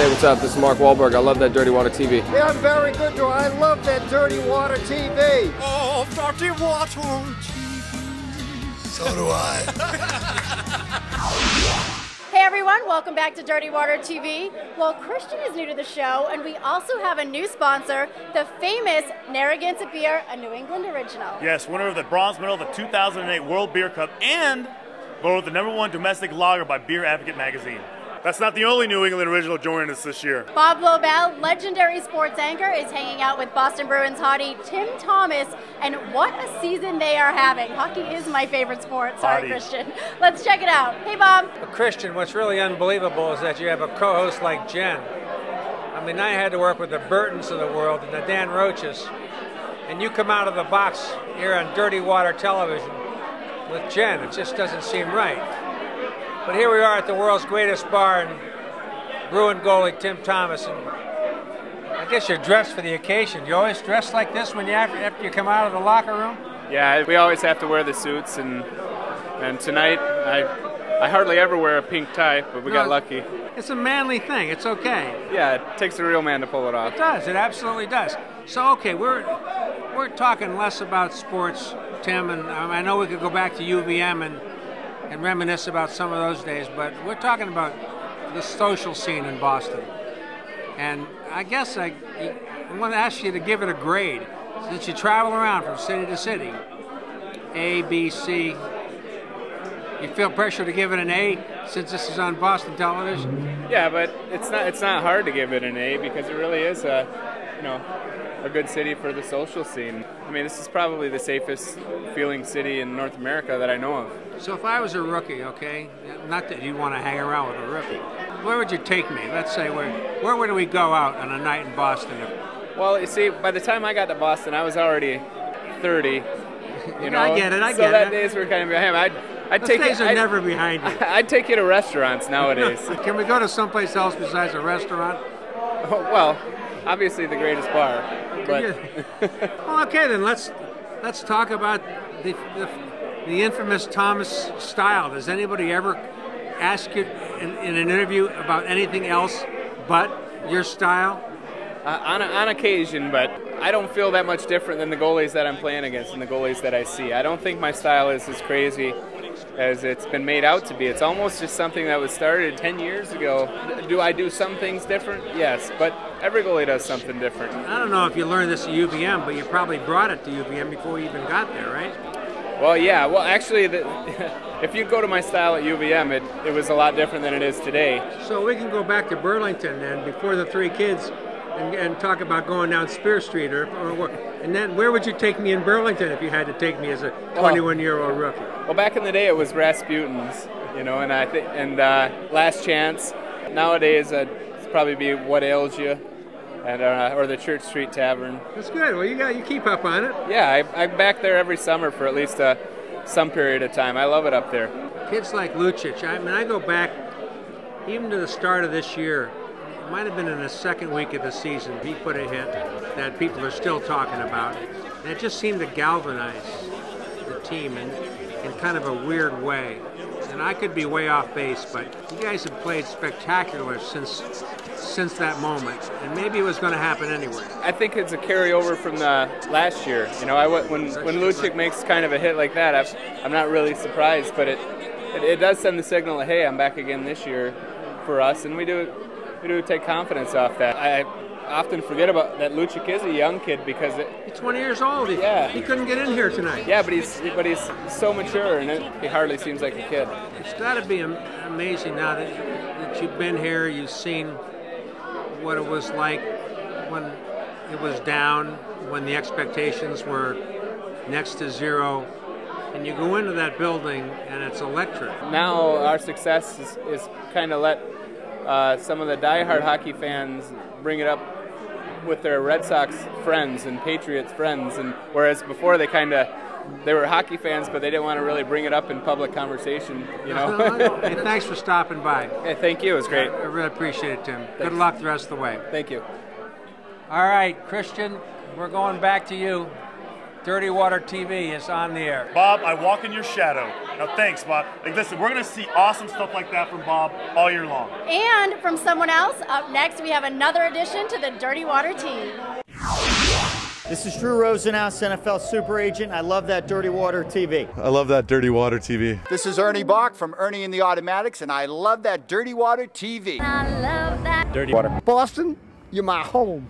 Hey, what's up? This is Mark Wahlberg. I love that Dirty Water TV. Yeah, I'm very good, Joe. I love that Dirty Water TV. Oh, Dirty Water TV. So do I. Hey everyone, welcome back to Dirty Water TV. Well, Christian is new to the show, and we also have a new sponsor, the famous Narragansett Beer, a New England original. Yes, winner of the bronze medal of the 2008 World Beer Cup and voted the #1 domestic lager by Beer Advocate magazine. That's not the only New England original joining us this year. Bob Lobel, legendary sports anchor, is hanging out with Boston Bruins hottie Tim Thomas, and what a season they are having. Hockey is my favorite sport. Sorry, Christian. Let's check it out. Hey, Bob. Well, Christian, what's really unbelievable is that you have a co-host like Jen. I mean, I had to work with the Burtons of the world and the Dan Roaches, and you come out of the box here on Dirty Water Television with Jen. It just doesn't seem right. But here we are at the world's greatest bar, and Bruin goalie Tim Thomas. And I guess you're dressed for the occasion. You always dress like this when after you come out of the locker room? Yeah, we always have to wear the suits, and tonight I hardly ever wear a pink tie, but we got lucky. It's a manly thing. It's okay. Yeah, it takes a real man to pull it off. It does. It absolutely does. So okay, we're talking less about sports, Tim, and I know we could go back to UVM and reminisce about some of those days, but we're talking about the social scene in Boston. And I guess I want to ask you to give it a grade. Since you travel around from city to city, A, B, C, you feel pressure to give it an A since this is on Boston television? Yeah, but it's not hard to give it an A because it really is a good city for the social scene. I mean, this is probably the safest feeling city in North America that I know of. So if I was a rookie, okay, not that you want to hang around with a rookie, where would you take me? Let's say, where would we go out on a night in Boston? Well, you see, by the time I got to Boston, I was already 30. You know, I get it. So that days were kind of behind. Those days are never behind you. I'd take you to restaurants nowadays. Can we go to someplace else besides a restaurant? Oh, well, obviously the greatest bar. But well, okay, then let's talk about the infamous Thomas style. Does anybody ever ask you in an interview about anything else but your style? On occasion, but I don't feel that much different than the goalies that I'm playing against and the goalies that I see. I don't think my style is as crazy as it's been made out to be. It's almost just something that was started 10 years ago. Do I do some things different? Yes, but every goalie does something different. I don't know if you learned this at UVM, but you probably brought it to UVM before you even got there, right? Well, yeah. Well, actually, if you go to my style at UVM, it was a lot different than it is today. So we can go back to Burlington then, before the three kids, and talk about going down Spear Street, and then where would you take me in Burlington if you had to take me as a 21-year-old rookie? Well, back in the day, it was Rasputin's, you know, and Last Chance. Nowadays, it's probably be What Ails You, and or the Church Street Tavern. That's good. Well, you keep up on it. Yeah, I'm back there every summer for at least some period of time. I love it up there. Kids like Lucic. I mean, I go back even to the start of this year. It might have been in the second week of the season. He put a hit that people are still talking about, and it just seemed to galvanize the team in kind of a weird way. And I could be way off base, but you guys have played spectacular since that moment, and maybe it was going to happen anyway. I think it's a carryover from the last year. You know, when Lucic makes kind of a hit like that, I'm not really surprised, but it does send the signal that, hey, I'm back again this year for us, and we do take confidence off that. I often forget about that Lucic is a young kid because he's 20 years old. He couldn't get in here tonight. Yeah, but he's so mature, and he hardly seems like a kid. It's got to be amazing now that you've been here. You've seen what it was like when it was down, when the expectations were next to zero, and you go into that building and it's electric. Now our success is kind of let some of the diehard hockey fans bring it up with their Red Sox friends and Patriots friends, and whereas before they were hockey fans, but they didn't want to really bring it up in public conversation, you know. Hey, thanks for stopping by. Hey, thank you. It was great. I really appreciate it, Tim. Thanks. Good luck the rest of the way. Thank you. All right, Christian, we're going back to you. Dirty Water TV is on the air. Bob, I walk in your shadow. Now, thanks, Bob. Like, listen, we're going to see awesome stuff like that from Bob all year long. And from someone else, up next we have another addition to the Dirty Water team. This is Drew Rosenhaus, NFL super agent. I love that Dirty Water TV. I love that Dirty Water TV. This is Ernie Bach from Ernie and the Automatics, and I love that Dirty Water TV. I love that Dirty Water. Boston, you're my home.